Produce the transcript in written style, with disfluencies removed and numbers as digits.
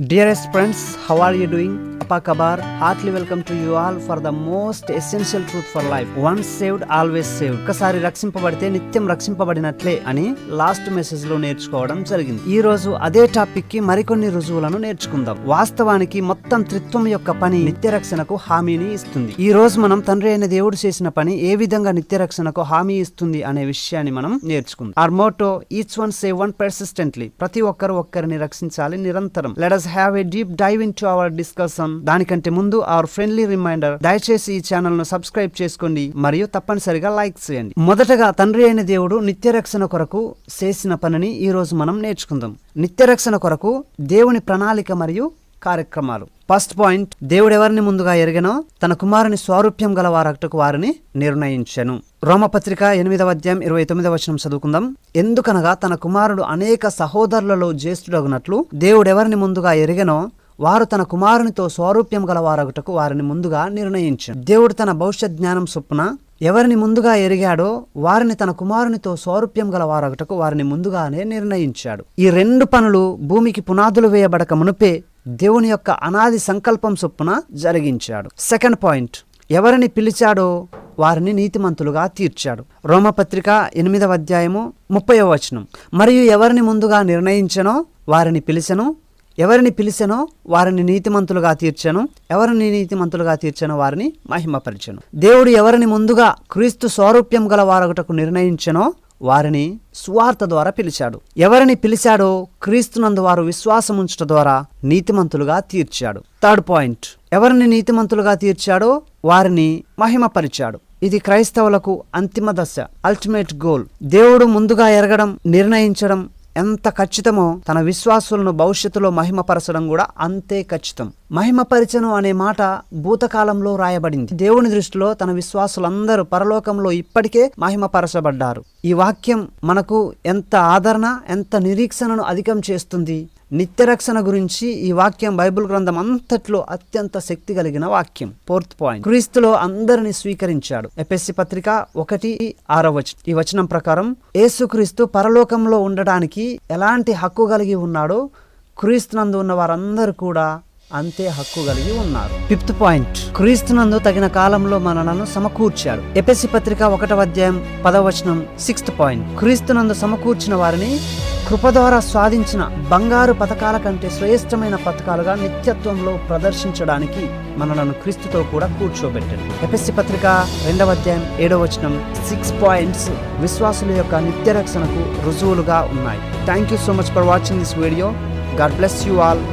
Dearest friends, how are you doing? Apa kabar? Heartily welcome to you all for the most essential truth for life. Once saved, always saved. ఒకసారి రక్షింపబడితే నిత్యం రక్షింపబడినట్లే అని last message లో నేర్చుకోవడం జరిగింది. ఈ రోజు అదే టాపిక్ కి మరికొన్ని రుజువులను నేర్చుకుందాం. వాస్తవానికి మొత్తం త్రిత్వం యొక్క పని నిత్య రక్షణకు హామీని ఇస్తుంది. ఈ రోజు మనం తండ్రి అయిన దేవుడు చేసిన పని ఏ విధంగా నిత్య రక్షణకు హామీ ఇస్తుంది అనే విషయాన్ని మనం నేర్చుకుందాం. Our motto, each one save one persistently. ప్రతి ఒక్కరు ఒక్కరిని రక్షించాలి నిరంతరం. Let us have a deep dive into our discussion. దానికంటే ముందు our friendly reminder, దయచేసి ఈ ఛానల్ ను సబ్స్క్రైబ్ చేసుకోండి మరియు తప్పనిసరిగా లైక్ చేయండి. మొదటగా తండ్రి అయిన దేవుడు నిత్య రక్షణ కొరకు చేసిన పనిని ఈ రోజు మనం నేర్చుకుందాం. నిత్య రక్షణ కొరకు దేవుని ప్రణాళిక మరియు కార్యక్రమాలు. ఫస్ట్ పాయింట్, దేవుడు ఎవరిని ముందుగా ఎరిగెనో తన కుమారుని స్వారూప్యం గల వారగటకు వారిని నిర్ణయించెను. రోమపత్రిక 8వ అధ్యాయం 29వ వచనం చదువుకుందాం. ఎందుకనగా తన కుమారుడు అనేక సహోదరులలో జ్యేష్ఠుడగునట్లు దేవుడెవరిని ముందుగా ఎరిగెనో వారు తన కుమారునితో స్వారూప్యం గల వారగుటకు వారిని ముందుగా నిర్ణయించాడు. దేవుడు తన భవిష్యత్ జ్ఞానం చొప్పున ఎవరిని ముందుగా ఎరిగాడో వారిని తన కుమారునితో స్వారూప్యం గల వారగుటకు వారిని ముందుగానే నిర్ణయించాడు. ఈ రెండు పనులు భూమికి పునాదులు వేయబడక మునుపే దేవుని యొక్క అనాది సంకల్పం చొప్పున జరిగించాడు. సెకండ్ పాయింట్, ఎవరిని పిలిచాడో వారిని నీతిమంతులుగా తీర్చాడు. రోమపత్రిక 8వ అధ్యాయము 30వ వచనం. మరియు ఎవరిని ముందుగా నిర్ణయించనో వారిని పిలిచెను, ఎవరిని పిలిచెనో వారిని నీతిమంతులుగా తీర్చెను, ఎవరిని నీతిమంతులుగా తీర్చెనో వారిని మహిమపరిచెను. దేవుడు ఎవరిని ముందుగా క్రీస్తు స్వారూప్యం గల వారగుటకు నిర్ణయించెనో వారిని సువార్త ద్వారా పిలిచాడు. ఎవరిని పిలిచాడో క్రీస్తునందు వారు విశ్వాసముంచుట ద్వారా నీతిమంతులుగా తీర్చాడు. థర్డ్ పాయింట్, ఎవరిని నీతిమంతులుగా తీర్చాడో వారిని మహిమపరిచాడు. ఇది క్రైస్తవులకు అంతిమ దశ, అల్టిమేట్ గోల్. దేవుడు ముందుగా ఎరగడం, నిర్ణయించడం ఎంత ఖచ్చితమో తన విశ్వాసులను భవిష్యత్తులో మహిమపరచడం కూడా అంతే ఖచ్చితం. మహిమపరిచను అనే మాట భూతకాలంలో రాయబడింది. దేవుని దృష్టిలో తన విశ్వాసులందరూ పరలోకంలో ఇప్పటికే మహిమపరచబడ్డారు. ఈ వాక్యం మనకు ఎంత ఆదరణ, ఎంత నిరీక్షణను అధికం చేస్తుంది. నిత్య రక్షణ గురించి ఈ వాక్యం బైబిల్ గ్రంథం అంతట్లో అత్యంత శక్తి కలిగిన వాక్యం. ఫోర్త్ పాయింట్, క్రీస్తులో అందరిని స్వీకరించాడు. ఎఫెసీ పత్రిక 1:6 వచనం. ఈ వచనం ప్రకారం యేసుక్రీస్తు పరలోకంలో ఉండడానికి ఎలాంటి హక్కు కలిగి ఉన్నాడో క్రీస్తునందు ఉన్న వారందరూ కూడా అంతే హక్కు కలిగి ఉన్నారు. ఫిఫ్త్ పాయింట్, క్రీస్తునందు తగిన కాలంలో మనలను సమకూర్చాడు. ఎఫెసీ పత్రిక 1వ అధ్యాయం 10వ వచనం. సిక్స్త్ పాయింట్, క్రీస్తునందు సమకూర్చిన వారిని కృప ద్వారా స్వాధించిన బంగారు పతకాల కంటే శ్రేష్టమైన పతకాలుగా నిత్యత్వంలో ప్రదర్శించడానికి మనలను క్రీస్తుతో కూడా కూర్చోబెట్టాడు. ఎఫెసీ పత్రిక 2వ అధ్యాయం 7వ వచనం. 6 పాయింట్స్ విశ్వాసుల యొక్క నిత్య రక్షణకు రుజువులుగా ఉన్నాయి. Thank you so much for watching this video. God bless you all.